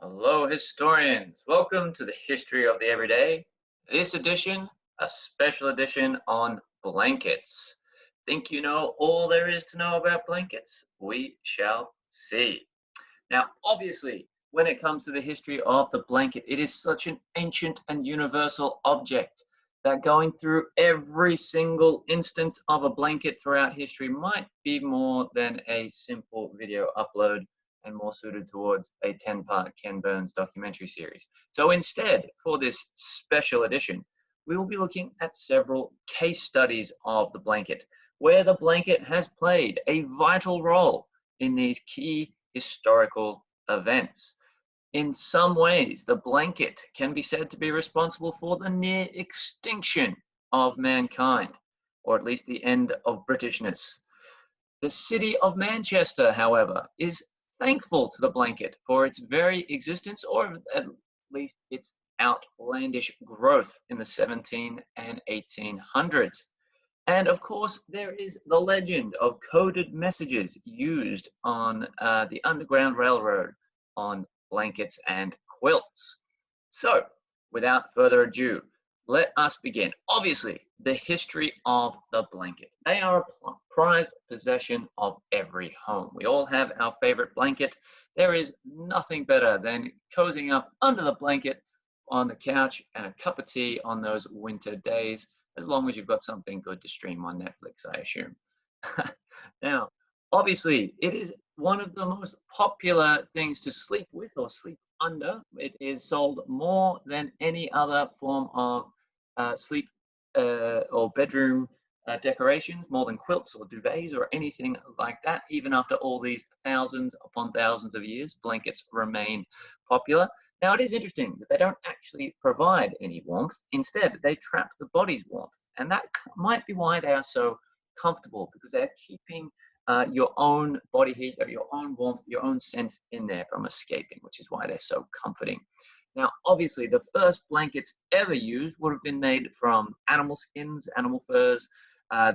Hello, historians. Welcome to the History of the Everyday. This edition, a special edition on blankets. Think you know all there is to know about blankets? We shall see. Now, obviously, when it comes to the history of the blanket, it is such an ancient and universal object that going through every single instance of a blanket throughout history might be more than a simple video upload and more suited towards a 10-part Ken Burns documentary series. So instead, for this special edition, we will be looking at several case studies of the blanket, where the blanket has played a vital role in these key historical events. In some ways, the blanket can be said to be responsible for the near extinction of mankind, or at least the end of Britishness. The city of Manchester, however, is thankful to the blanket for its very existence, or at least its outlandish growth in the 17 and 1800s. And of course, there is the legend of coded messages used on the Underground Railroad on blankets and quilts. So, without further ado, let us begin. Obviously, the history of the blanket. They are a prized possession of every home. We all have our favorite blanket. There is nothing better than cozying up under the blanket on the couch and a cup of tea on those winter days, as long as you've got something good to stream on Netflix, I assume. Now, obviously, it is one of the most popular things to sleep with or sleep under. It is sold more than any other form of sleep or bedroom decorations, more than quilts or duvets or anything like that. Even after all these thousands upon thousands of years, blankets remain popular. Now, it is interesting that they don't actually provide any warmth. Instead, they trap the body's warmth. And that might be why they are so comfortable, because they're keeping your own body heat, or your own warmth, your own sense in there from escaping, which is why they're so comforting. Now, obviously, the first blankets ever used would have been made from animal skins, animal furs.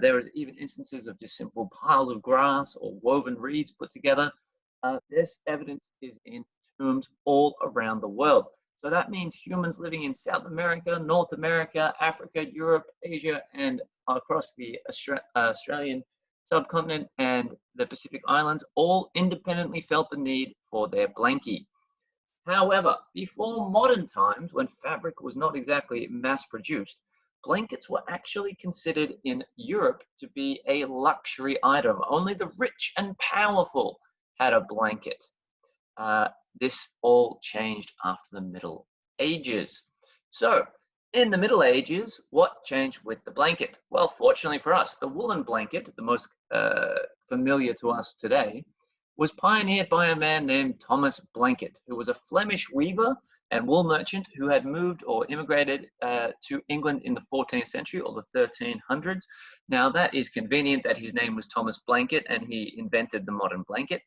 There is even instances of just simple piles of grass or woven reeds put together. This evidence is in tombs all around the world. So that means humans living in South America, North America, Africa, Europe, Asia, and across the Australian subcontinent and the Pacific Islands all independently felt the need for their blankie. However, before modern times, when fabric was not exactly mass produced, blankets were actually considered in Europe to be a luxury item. Only the rich and powerful had a blanket. This all changed after the Middle Ages. So, in the Middle Ages, what changed with the blanket? Well, fortunately for us, the woolen blanket, the most familiar to us today, was pioneered by a man named Thomas Blanket, who was a Flemish weaver and wool merchant who had moved or immigrated to England in the 14th century or the 1300s. Now, that is convenient that his name was Thomas Blanket and he invented the modern blanket,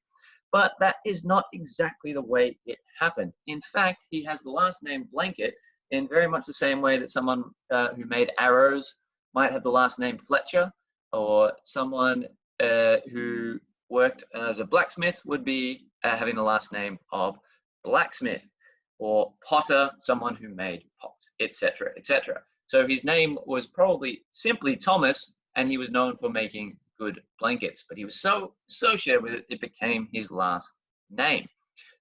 but that is not exactly the way it happened. In fact, he has the last name Blanket in very much the same way that someone who made arrows might have the last name Fletcher, or someone who worked as a blacksmith would be having the last name of Blacksmith, or potter, someone who made pots, etc., etc. So his name was probably simply Thomas, and he was known for making good blankets, but he was so associated with it, it became his last name.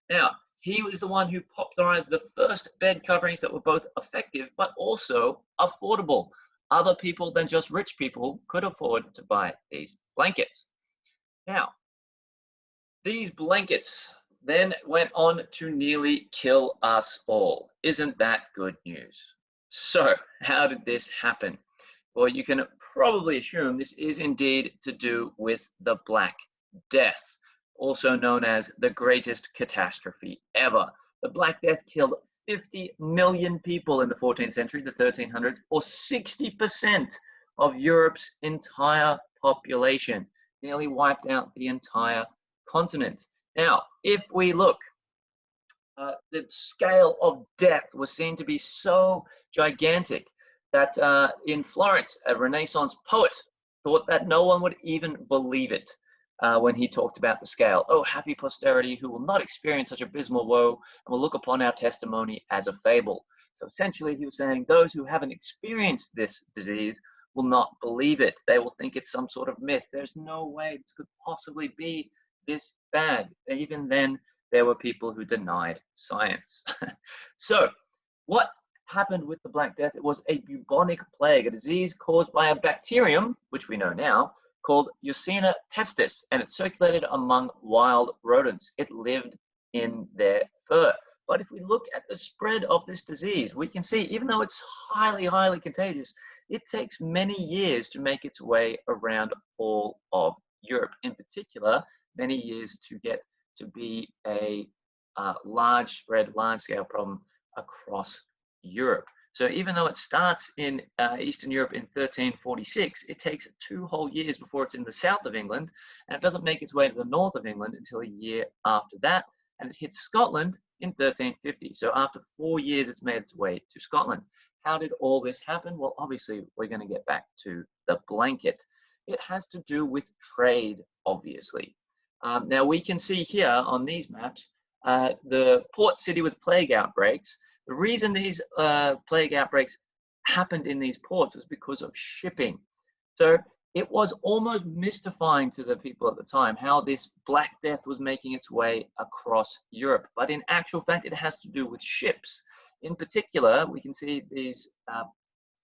Now, he was the one who popularized the first bed coverings that were both effective but also affordable. Other people than just rich people could afford to buy these blankets. Now, these blankets then went on to nearly kill us all. Isn't that good news? So, how did this happen? Well, you can probably assume this is indeed to do with the Black Death, also known as the greatest catastrophe ever. The Black Death killed 50 million people in the 14th century, the 1300s, or 60% of Europe's entire population. Nearly wiped out the entire continent. Now, if we look, the scale of death was seen to be so gigantic that in Florence, a Renaissance poet thought that no one would even believe it. when he talked about the scale. Oh, happy posterity who will not experience such abysmal woe and will look upon our testimony as a fable. So essentially he was saying those who haven't experienced this disease will not believe it. They will think it's some sort of myth. There's no way this could possibly be this bad. Even then, there were people who denied science. So what happened with the Black Death? It was a bubonic plague, a disease caused by a bacterium, which we know now, called Yersinia pestis, and it circulated among wild rodents. It lived in their fur. But if we look at the spread of this disease, we can see, even though it's highly, highly contagious, it takes many years to make its way around all of Europe. In particular, many years to get to be a large spread, large scale problem across Europe. So even though it starts in Eastern Europe in 1346, it takes 2 whole years before it's in the south of England, and it doesn't make its way to the north of England until a year after that, and it hits Scotland in 1350. So after 4 years, it's made its way to Scotland. How did all this happen? Well, obviously, we're going to get back to the blanket. It has to do with trade, obviously. Now, we can see here on these maps, the port city with plague outbreaks. The reason these plague outbreaks happened in these ports was because of shipping. So it was almost mystifying to the people at the time how this Black Death was making its way across Europe. But in actual fact, it has to do with ships. In particular, we can see these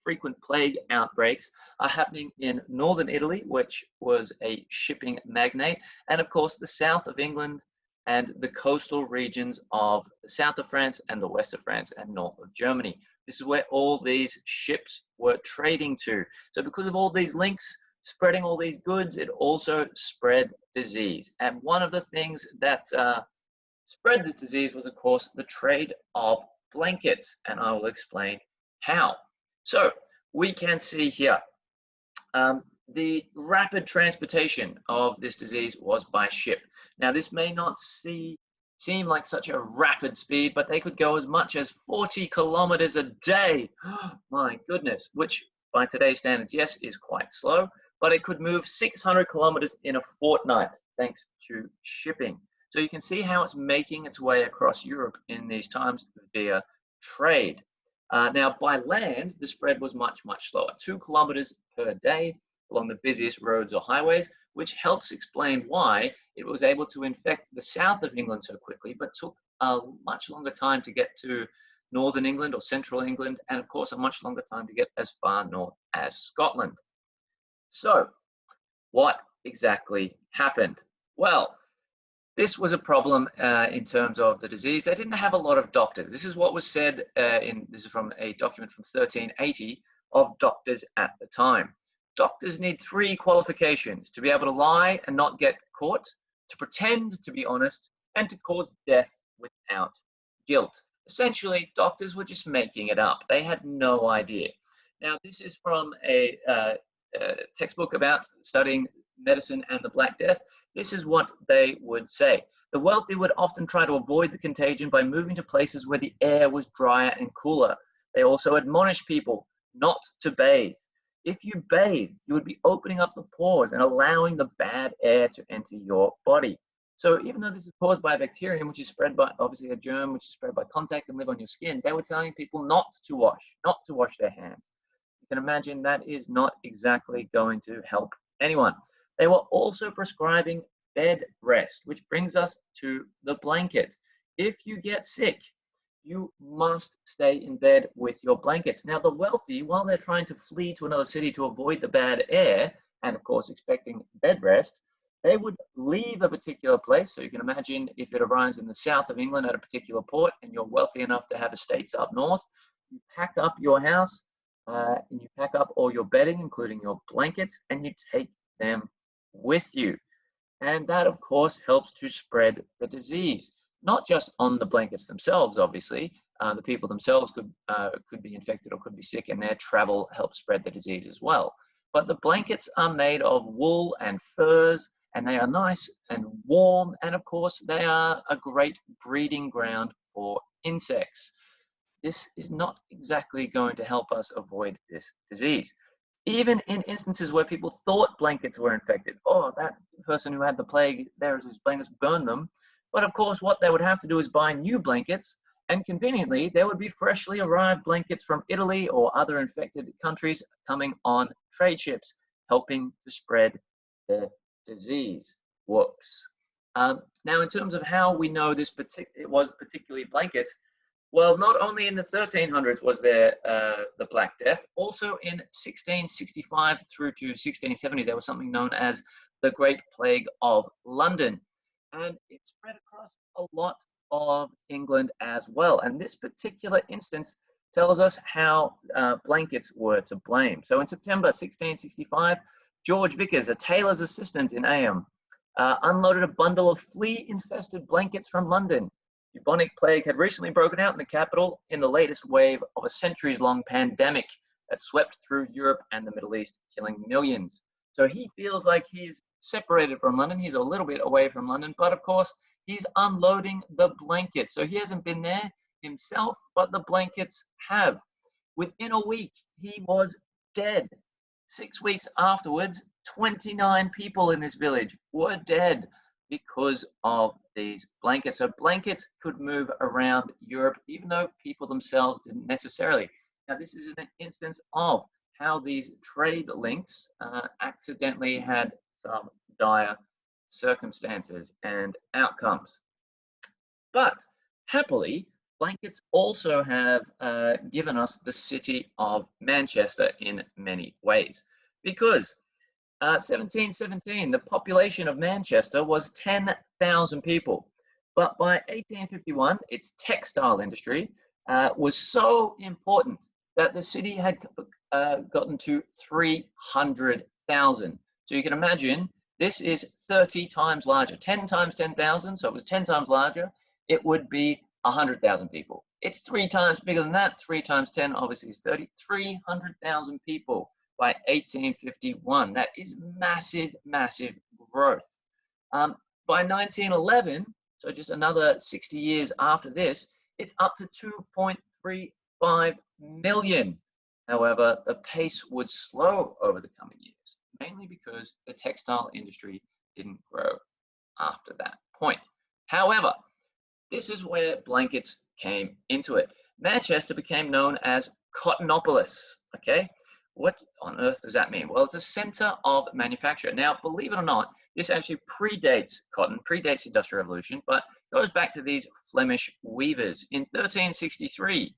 frequent plague outbreaks are happening in northern Italy, which was a shipping magnate, and of course the south of England and the coastal regions of the south of France and the west of France and north of Germany. This is where all these ships were trading to. So because of all these links, spreading all these goods, it also spread disease. And one of the things that spread this disease was, of course, the trade of blankets, and I will explain how. So we can see here the rapid transportation of this disease was by ship. Now, this may not seem like such a rapid speed, but they could go as much as 40 kilometers a day. My goodness, which by today's standards, yes, is quite slow, but it could move 600 kilometers in a fortnight thanks to shipping. So you can see how it's making its way across Europe in these times via trade. Now, by land, the spread was much, much slower, 2 kilometers per day along the busiest roads or highways, which helps explain why it was able to infect the south of England so quickly, but took a much longer time to get to northern England or central England, and of course, a much longer time to get as far north as Scotland. So, what exactly happened? Well, this was a problem in terms of the disease. They didn't have a lot of doctors. This is what was said this is from a document from 1380 of doctors at the time. Doctors need 3 qualifications: to be able to lie and not get caught, to pretend to be honest, and to cause death without guilt. Essentially, doctors were just making it up. They had no idea. Now, this is from a textbook about studying medicine and the Black Death. This is what they would say. The wealthy would often try to avoid the contagion by moving to places where the air was drier and cooler. They also admonish people not to bathe. If you bathe, you would be opening up the pores and allowing the bad air to enter your body. So even though this is caused by a bacterium, which is spread by, obviously a germ, which is spread by contact and live on your skin, they were telling people not to wash their hands. You can imagine that is not exactly going to help anyone. They were also prescribing bed rest, which brings us to the blanket. If you get sick, you must stay in bed with your blankets. Now, the wealthy, while they're trying to flee to another city to avoid the bad air, and of course expecting bed rest, they would leave a particular place. So you can imagine if it arrives in the south of England at a particular port and you're wealthy enough to have estates up north, you pack up your house and you pack up all your bedding, including your blankets, and you take them with you. And that, of course, helps to spread the disease. Not just on the blankets themselves, obviously. The people themselves could be infected or could be sick, and their travel helps spread the disease as well. But the blankets are made of wool and furs, and they are nice and warm, and of course, they are a great breeding ground for insects. This is not exactly going to help us avoid this disease. even in instances where people thought blankets were infected. Oh, that person who had the plague, there's his blankets, burn them. But of course, what they would have to do is buy new blankets, and conveniently, there would be freshly arrived blankets from Italy or other infected countries coming on trade ships, helping to spread the disease. Whoops. Now, in terms of how we know it was particularly blankets, well, not only in the 1300s was there the Black Death, also in 1665 through to 1670, there was something known as the Great Plague of London. And it spread across a lot of England as well. And this particular instance tells us how blankets were to blame. So in September 1665, George Vickers, a tailor's assistant in Aham, unloaded a bundle of flea-infested blankets from London. Bubonic plague had recently broken out in the capital in the latest wave of a centuries-long pandemic that swept through Europe and the Middle East, killing millions. So he feels like he's separated from London. He's a little bit away from London, but of course, he's unloading the blankets. So he hasn't been there himself, but the blankets have. Within a week, he was dead. 6 weeks afterwards, 29 people in this village were dead because of these blankets. So blankets could move around Europe, even though people themselves didn't necessarily. Now, this is an instance of how these trade links accidentally had some dire circumstances and outcomes. But happily, blankets also have given us the city of Manchester in many ways, because 1717, the population of Manchester was 10,000 people. But by 1851, its textile industry was so important that the city had gotten to 300,000. So you can imagine this is 30 times larger, 10 times 10,000. So it was 10 times larger. It would be 100,000 people. It's 3 times bigger than that. 3 times 10 obviously is 30. 300,000 people by 1851. That is massive, massive growth. By 1911, so just another 60 years after this, it's up to 2.35 million. However, the pace would slow over the coming years, mainly because the textile industry didn't grow after that point. However, this is where blankets came into it. Manchester became known as Cottonopolis, okay? What on earth does that mean? Well, it's a center of manufacture. Now, believe it or not, this actually predates cotton, predates the Industrial Revolution, but goes back to these Flemish weavers. In 1363,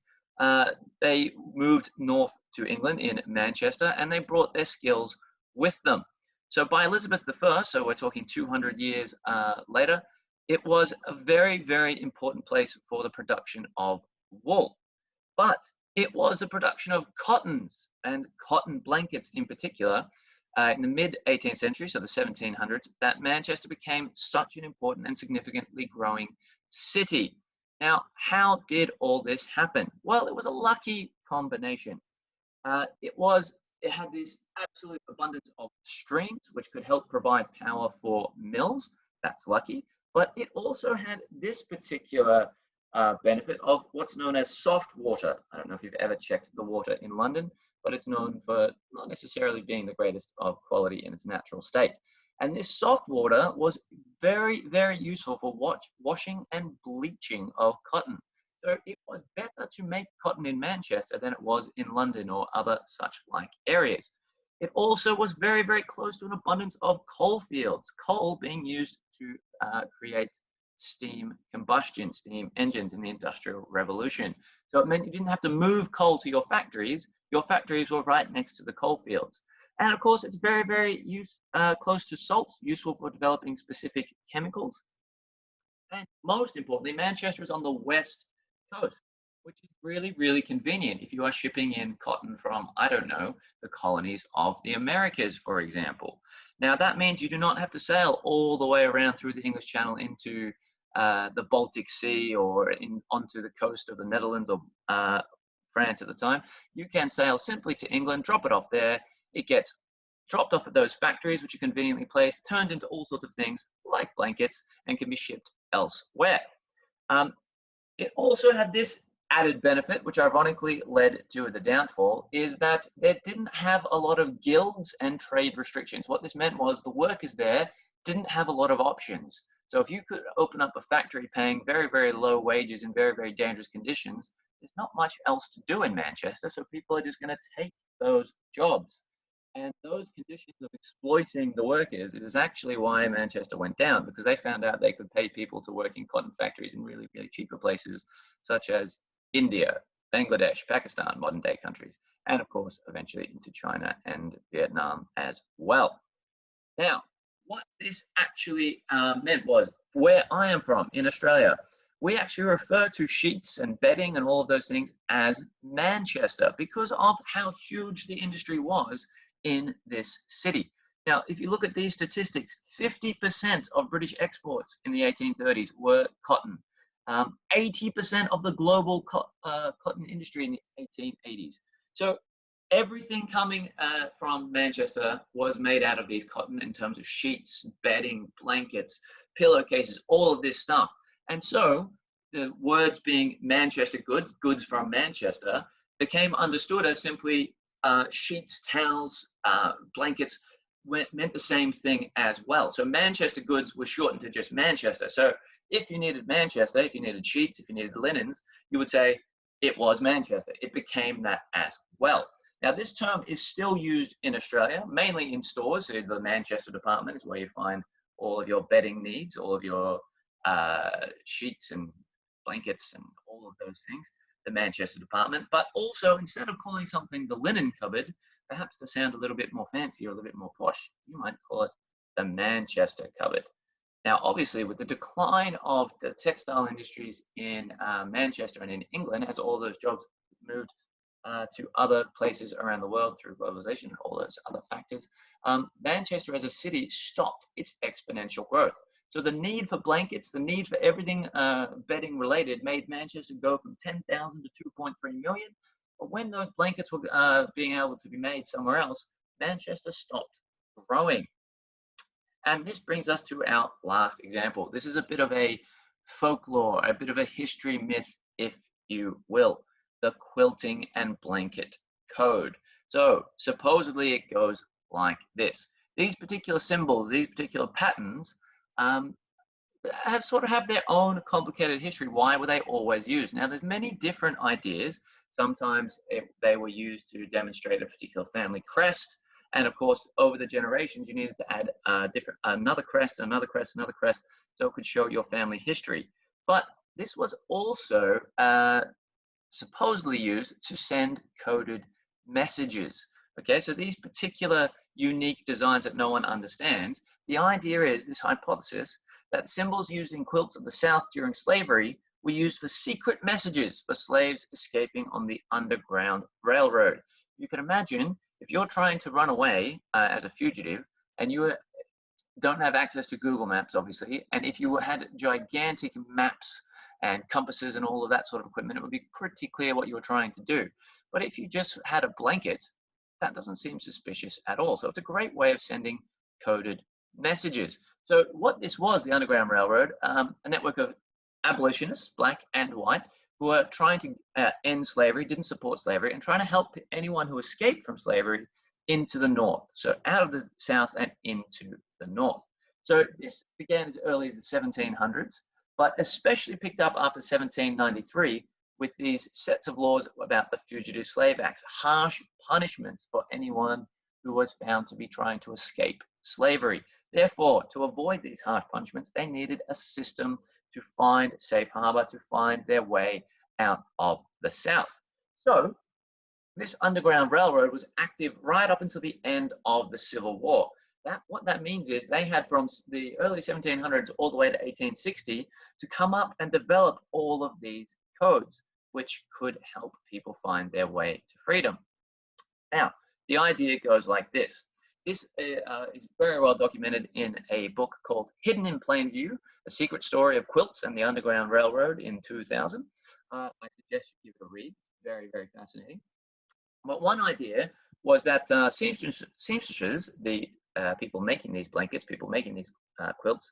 they moved north to England in Manchester, and they brought their skills with them. So by Elizabeth I, so we're talking 200 years later, it was a very, very important place for the production of wool. But it was the production of cottons and cotton blankets in particular in the mid-18th century, so the 1700s, that Manchester became such an important and significantly growing city. Now, how did all this happen? Well, it was a lucky combination. It had this absolute abundance of streams, which could help provide power for mills. That's lucky. But it also had this particular benefit of what's known as soft water. I don't know if you've ever checked the water in London, but it's known for not necessarily being the greatest of quality in its natural state. And this soft water was very, very useful for washing and bleaching of cotton. So it was better to make cotton in Manchester than it was in London or other such like areas. It also was very, very close to an abundance of coal fields, coal being used to create steam combustion, steam engines in the Industrial Revolution. So it meant you didn't have to move coal to your factories. Your factories were right next to the coal fields. And of course, it's very, very close to salt, useful for developing specific chemicals. And most importantly, Manchester is on the west coast, which is really, really convenient if you are shipping in cotton from, I don't know, the colonies of the Americas, for example. Now, that means you do not have to sail all the way around through the English Channel into the Baltic Sea or onto the coast of the Netherlands or France at the time. You can sail simply to England, drop it off there. It gets dropped off at those factories, which are conveniently placed, turned into all sorts of things like blankets, and can be shipped elsewhere. It also had this added benefit, which ironically led to the downfall, is that there didn't have a lot of guilds and trade restrictions. What this meant was the workers there didn't have a lot of options. So if you could open up a factory paying very, very low wages in very, very dangerous conditions, there's not much else to do in Manchester, so people are just going to take those jobs. And those conditions of exploiting the workers is actually why Manchester went down, because they found out they could pay people to work in cotton factories in really, really cheaper places, such as India, Bangladesh, Pakistan, modern day countries, and of course, eventually into China and Vietnam as well. Now, what this actually meant was, where I am from in Australia, we actually refer to sheets and bedding and all of those things as Manchester because of how huge the industry was in this city. Now, if you look at these statistics, 50% of British exports in the 1830s were cotton. 80% of the global cotton industry in the 1880s. So everything coming from Manchester was made out of these cotton in terms of sheets, bedding, blankets, pillowcases, all of this stuff. And so the words being Manchester goods, goods from Manchester, became understood as simply sheets, towels, blankets, meant the same thing as well. So Manchester goods were shortened to just Manchester. So if you needed Manchester, if you needed sheets, if you needed linens, you would say it was Manchester. It became that as well. Now, this term is still used in Australia, mainly in stores. So the Manchester department is where you find all of your bedding needs, all of your sheets and blankets and all of those things, the Manchester department. But also, instead of calling something the linen cupboard, perhaps to sound a little bit more fancy or a little bit more posh, you might call it the Manchester cupboard. Now, obviously, with the decline of the textile industries in Manchester and in England, as all those jobs moved to other places around the world through globalization and all those other factors, Manchester as a city stopped its exponential growth. So the need for blankets, the need for everything bedding related made Manchester go from 10,000 to 2.3 million. But when those blankets were being able to be made somewhere else, Manchester stopped growing. And this brings us to our last example. This is a bit of a folklore, a bit of a history myth, if you will, the quilting and blanket code. So supposedly it goes like this. These particular symbols, these particular patterns, have their own complicated history. Why were they always used? Now, there's many different ideas. Sometimes they were used to demonstrate a particular family crest. And of course, over the generations, you needed to add another crest, another crest, another crest, so it could show your family history. But this was also supposedly used to send coded messages. Okay, so these particular unique designs that no one understands, the idea is, this hypothesis, that symbols used in quilts of the South during slavery were used for secret messages for slaves escaping on the Underground Railroad. You can imagine if you're trying to run away as a fugitive and you don't have access to Google Maps, obviously, and if you had gigantic maps and compasses and all of that sort of equipment, it would be pretty clear what you were trying to do. But if you just had a blanket, that doesn't seem suspicious at all. So it's a great way of sending coded messages. So what this was, the Underground Railroad, a network of abolitionists, black and white, who were trying to end slavery, didn't support slavery, and trying to help anyone who escaped from slavery into the North. So out of the South and into the North. So this began as early as the 1700s, but especially picked up after 1793 with these sets of laws about the Fugitive Slave Acts, harsh punishments for anyone who was found to be trying to escape slavery. Therefore, to avoid these harsh punishments, they needed a system to find safe harbor, to find their way out of the South. So this Underground Railroad was active right up until the end of the Civil War. What that means is they had from the early 1700s all the way to 1860 to come up and develop all of these codes, which could help people find their way to freedom. Now, the idea goes like this. This is very well documented in a book called Hidden in Plain View, A Secret Story of Quilts and the Underground Railroad in 2000. I suggest you give it a read. It's very, very fascinating. But one idea was that seamstresses, the people making these blankets, people making these quilts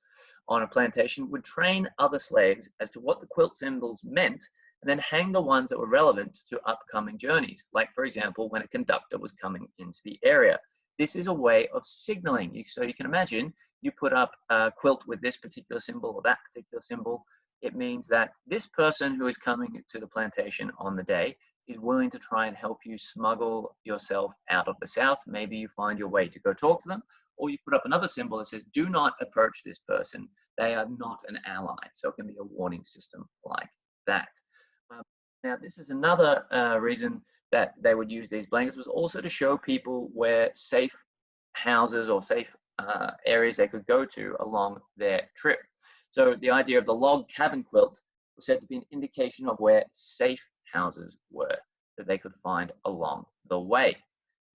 on a plantation, would train other slaves as to what the quilt symbols meant and then hang the ones that were relevant to upcoming journeys, like, for example, when a conductor was coming into the area. This is a way of signaling. So you can imagine you put up a quilt with this particular symbol or that particular symbol. It means that this person who is coming to the plantation on the day is willing to try and help you smuggle yourself out of the South. Maybe you find your way to go talk to them, or you put up another symbol that says, do not approach this person. They are not an ally. So it can be a warning system like that. Now, this is another reason that they would use these blankets, was also to show people where safe houses or safe areas they could go to along their trip. So the idea of the log cabin quilt was said to be an indication of where safe houses were that they could find along the way.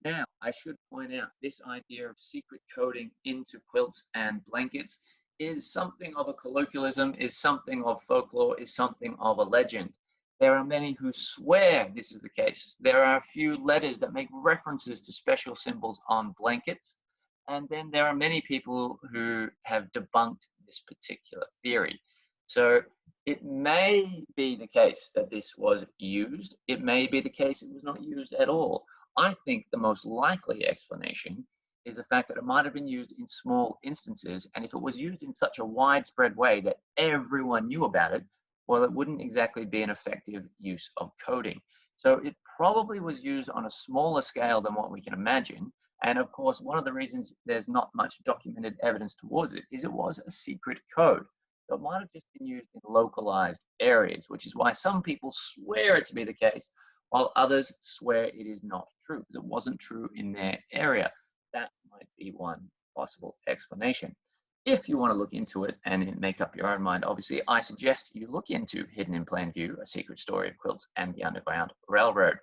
Now, I should point out this idea of secret coding into quilts and blankets is something of a colloquialism, is something of folklore, is something of a legend. There are many who swear this is the case. There are a few letters that make references to special symbols on blankets. And then there are many people who have debunked this particular theory. So it may be the case that this was used. It may be the case it was not used at all. I think the most likely explanation is the fact that it might have been used in small instances. And if it was used in such a widespread way that everyone knew about it, well, it wouldn't exactly be an effective use of coding. So it probably was used on a smaller scale than what we can imagine. And of course, one of the reasons there's not much documented evidence towards it is it was a secret code. So it might have just been used in localized areas, which is why some people swear it to be the case, while others swear it is not true, because it wasn't true in their area. That might be one possible explanation. If you want to look into it and make up your own mind, obviously, I suggest you look into Hidden in Plain View, A Secret Story of Quilts and the Underground Railroad.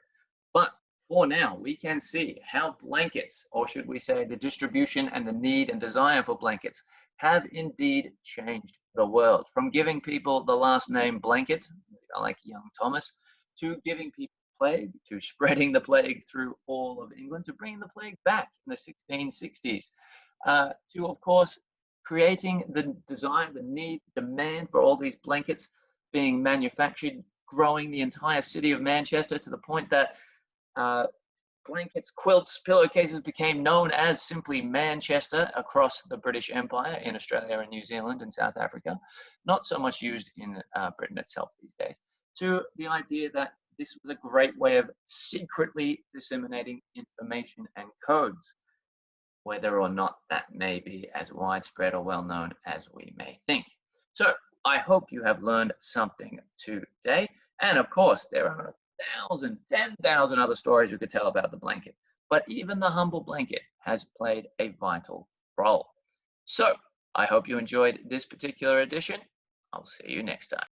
But for now, we can see how blankets, or should we say the distribution and the need and desire for blankets, have indeed changed the world. From giving people the last name Blanket, like young Thomas, to giving people plague, to spreading the plague through all of England, to bringing the plague back in the 1660s, to, of course, creating the desire, the need, demand for all these blankets being manufactured, growing the entire city of Manchester to the point that blankets, quilts, pillowcases became known as simply Manchester across the British Empire in Australia and New Zealand and South Africa, not so much used in Britain itself these days, to the idea that this was a great way of secretly disseminating information and codes, whether or not that may be as widespread or well known as we may think. So I hope you have learned something today. And of course, there are 1,000, 10,000 other stories we could tell about the blanket, but even the humble blanket has played a vital role. So I hope you enjoyed this particular edition. I'll see you next time.